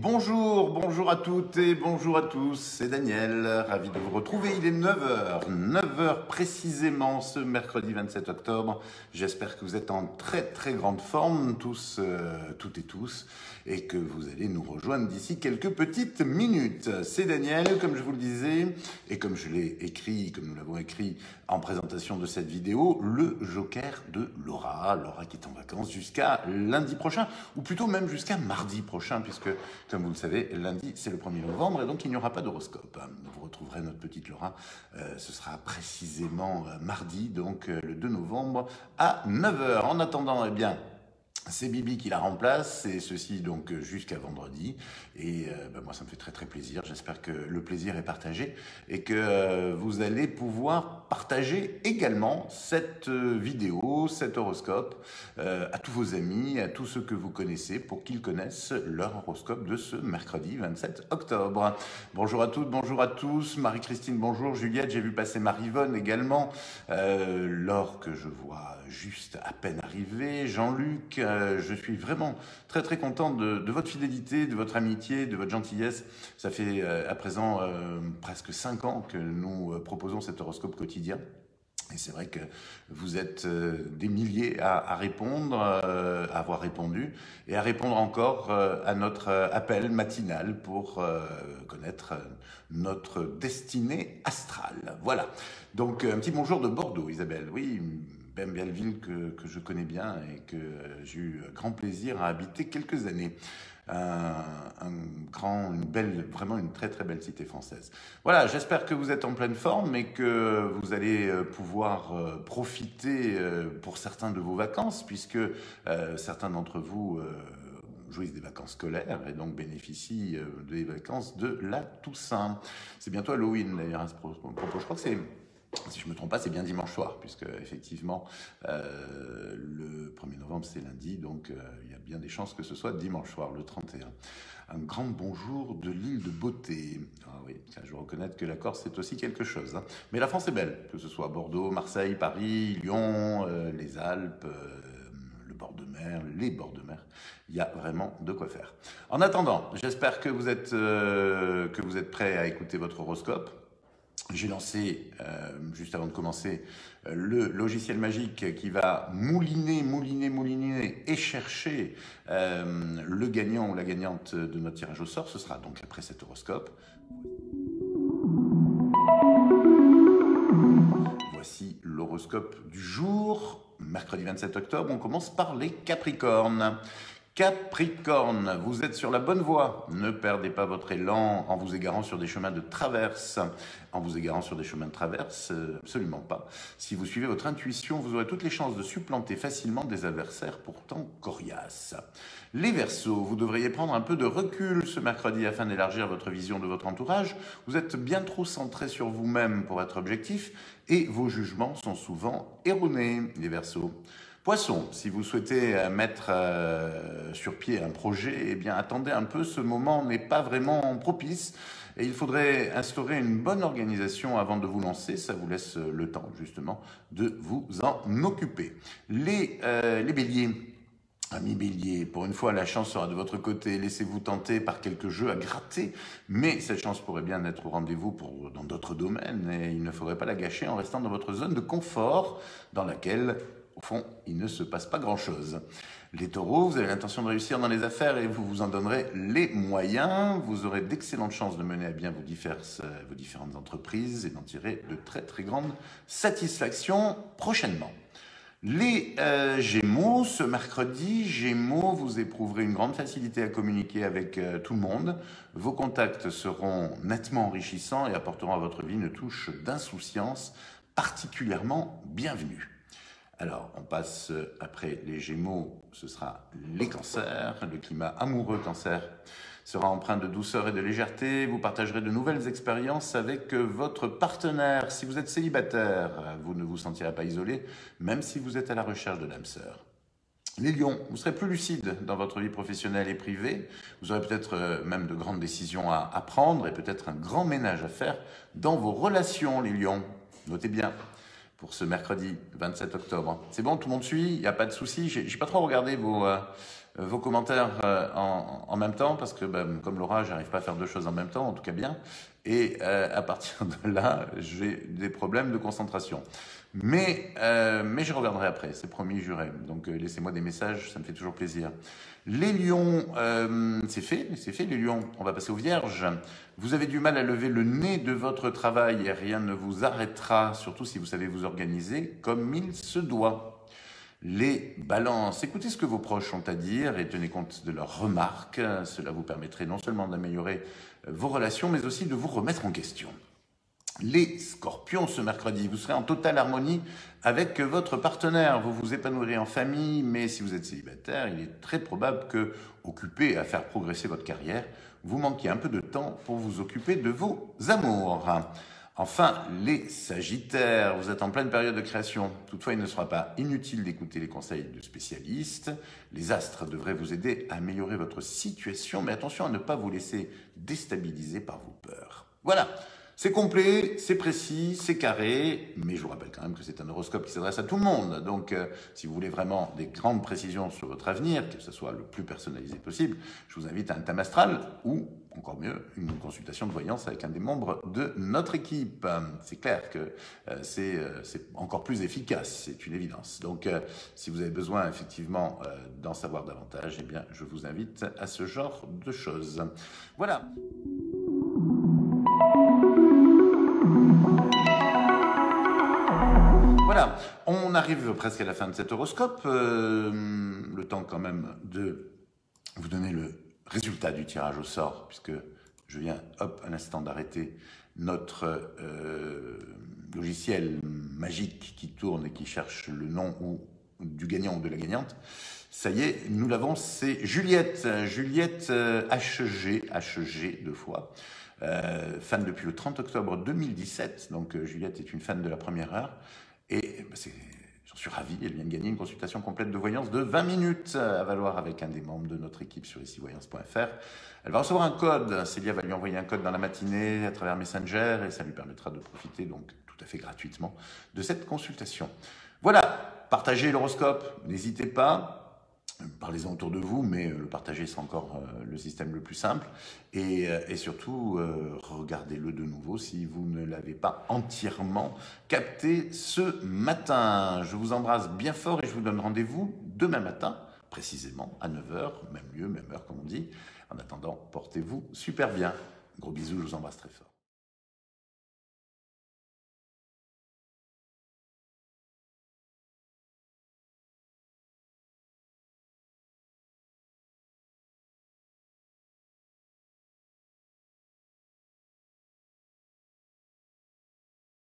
bonjour à toutes et bonjour à tous, c'est Daniel, ravi de vous retrouver, il est 9h précisément ce mercredi 27 octobre, j'espère que vous êtes en très grande forme tous, toutes et tous, et que vous allez nous rejoindre d'ici quelques petites minutes. C'est Daniel, comme je vous le disais, et comme je l'ai écrit, comme nous l'avons écrit en présentation de cette vidéo, le Joker de Laura qui est en vacances jusqu'à lundi prochain, ou plutôt même jusqu'à mardi prochain, puisque comme vous le savez, lundi c'est le 1er novembre et donc il n'y aura pas d'horoscope. Vous retrouverez notre petite Laura, ce sera précisément mardi, donc le 2 novembre à 9h. En attendant, eh bien, c'est Bibi qui la remplace, et ceci donc jusqu'à vendredi. Et moi, ça me fait très plaisir. J'espère que le plaisir est partagé et que vous allez pouvoir partager également cette vidéo, cet horoscope à tous vos amis, à tous ceux que vous connaissez pour qu'ils connaissent leur horoscope de ce mercredi 27 octobre. Bonjour à toutes, bonjour à tous. Marie-Christine, bonjour. Juliette, j'ai vu passer Marivonne également. Laure, que je vois juste à peine arriver. Jean-Luc, je suis vraiment très content de votre fidélité, de votre amitié, de votre gentillesse. Ça fait à présent presque 5 ans que nous proposons cet horoscope quotidien. Et c'est vrai que vous êtes des milliers à répondre, à avoir répondu, et à répondre encore à notre appel matinal pour connaître notre destinée astrale. Voilà. Donc un petit bonjour de Bordeaux, Isabelle. Oui, une belle ville que je connais bien et que j'ai eu grand plaisir à habiter quelques années. Vraiment une très belle cité française. Voilà, j'espère que vous êtes en pleine forme et que vous allez pouvoir profiter pour certains de vos vacances, puisque certains d'entre vous jouissent des vacances scolaires et donc bénéficient des vacances de la Toussaint. C'est bientôt Halloween d'ailleurs à ce propos. Je crois que c'est, si je ne me trompe pas, c'est bien dimanche soir, puisque effectivement le 1er novembre c'est lundi, donc il y a bien des chances que ce soit dimanche soir, le 31. Un grand bonjour de l'île de Beauté. Ah oui, je reconnais que la Corse c'est aussi quelque chose. Mais la France est belle, que ce soit Bordeaux, Marseille, Paris, Lyon, les Alpes, le bord de mer, les bords de mer. Il y a vraiment de quoi faire. En attendant, j'espère que vous êtes prêts à écouter votre horoscope. J'ai lancé, juste avant de commencer, le logiciel magique qui va mouliner et chercher le gagnant ou la gagnante de notre tirage au sort. Ce sera donc après cet horoscope. Voici l'horoscope du jour, mercredi 27 octobre. On commence par les Capricornes. Capricorne, vous êtes sur la bonne voie. Ne perdez pas votre élan en vous égarant sur des chemins de traverse. Absolument pas. Si vous suivez votre intuition, vous aurez toutes les chances de supplanter facilement des adversaires pourtant coriaces. Les Verseaux, vous devriez prendre un peu de recul ce mercredi afin d'élargir votre vision de votre entourage. Vous êtes bien trop centré sur vous-même pour être objectif et vos jugements sont souvent erronés, les Verseaux. Poisson, si vous souhaitez mettre sur pied un projet, eh bien attendez un peu, ce moment n'est pas vraiment propice et il faudrait instaurer une bonne organisation avant de vous lancer, ça vous laisse le temps justement de vous en occuper. Les Béliers. Amis Bélier, pour une fois, la chance sera de votre côté. Laissez-vous tenter par quelques jeux à gratter, mais cette chance pourrait bien être au rendez-vous dans d'autres domaines et il ne faudrait pas la gâcher en restant dans votre zone de confort dans laquelle, au fond, il ne se passe pas grand-chose. Les Taureaux, vous avez l'intention de réussir dans les affaires et vous vous en donnerez les moyens. Vous aurez d'excellentes chances de mener à bien vos différentes entreprises et d'en tirer de très grandes satisfactions prochainement. Les Gémeaux, ce mercredi, Gémeaux, vous éprouverez une grande facilité à communiquer avec tout le monde. Vos contacts seront nettement enrichissants et apporteront à votre vie une touche d'insouciance particulièrement bienvenue. Alors, on passe après les Gémeaux, ce sera les Cancers. Le climat amoureux Cancer sera empreint de douceur et de légèreté. Vous partagerez de nouvelles expériences avec votre partenaire. Si vous êtes célibataire, vous ne vous sentirez pas isolé, même si vous êtes à la recherche de l'âme sœur. Les Lions, vous serez plus lucide dans votre vie professionnelle et privée. Vous aurez peut-être même de grandes décisions à prendre et peut-être un grand ménage à faire dans vos relations, les Lions. Notez bien. pour ce mercredi 27 octobre. C'est bon, tout le monde suit, il n'y a pas de souci. J'ai pas trop regardé vos commentaires en même temps, parce que comme Laura, j'arrive pas à faire deux choses en même temps, en tout cas bien. Et à partir de là, j'ai des problèmes de concentration. Mais je regarderai après, c'est promis, juré. Donc laissez-moi des messages, ça me fait toujours plaisir. Les lions, c'est fait les lions. On va passer aux vierges. Vous avez du mal à lever le nez de votre travail et rien ne vous arrêtera, surtout si vous savez vous organiser comme il se doit. Les balances, écoutez ce que vos proches ont à dire et tenez compte de leurs remarques. Cela vous permettrait non seulement d'améliorer vos relations, mais aussi de vous remettre en question. Les scorpions, ce mercredi, vous serez en totale harmonie avec votre partenaire. Vous vous épanouirez en famille, mais si vous êtes célibataire, il est très probable que, occupé à faire progresser votre carrière, vous manquiez un peu de temps pour vous occuper de vos amours. Enfin, les sagittaires, vous êtes en pleine période de création. Toutefois, il ne sera pas inutile d'écouter les conseils de spécialistes. Les astres devraient vous aider à améliorer votre situation, mais attention à ne pas vous laisser déstabiliser par vos peurs. Voilà. C'est complet, c'est précis, c'est carré, mais je vous rappelle quand même que c'est un horoscope qui s'adresse à tout le monde. Donc, si vous voulez vraiment des grandes précisions sur votre avenir, que ce soit le plus personnalisé possible, je vous invite à un thème astral ou, encore mieux, une consultation de voyance avec un des membres de notre équipe. C'est clair que c'est encore plus efficace, c'est une évidence. Donc, si vous avez besoin effectivement d'en savoir davantage, eh bien, je vous invite à ce genre de choses. Voilà. Voilà, on arrive presque à la fin de cet horoscope. Le temps quand même de vous donner le résultat du tirage au sort, puisque je viens, hop, un instant d'arrêter notre logiciel magique qui tourne et qui cherche le nom du gagnant ou de la gagnante. Ça y est, nous l'avons, c'est Juliette. Juliette HG deux fois. Fan depuis le 30 octobre 2017. Donc Juliette est une fan de la première heure. Et j'en suis ravi, elle vient de gagner une consultation complète de voyance de 20 minutes à valoir avec un des membres de notre équipe sur icivoyance.fr. Elle va recevoir un code, Célia va lui envoyer un code dans la matinée à travers Messenger et ça lui permettra de profiter donc tout à fait gratuitement de cette consultation. Voilà, partagez l'horoscope, n'hésitez pas. Parlez-en autour de vous, mais le partager, c'est encore le système le plus simple. Et surtout, regardez-le de nouveau si vous ne l'avez pas entièrement capté ce matin. Je vous embrasse bien fort et je vous donne rendez-vous demain matin, précisément à 9 h, même lieu, même heure, comme on dit. En attendant, portez-vous super bien. Gros bisous, je vous embrasse très fort.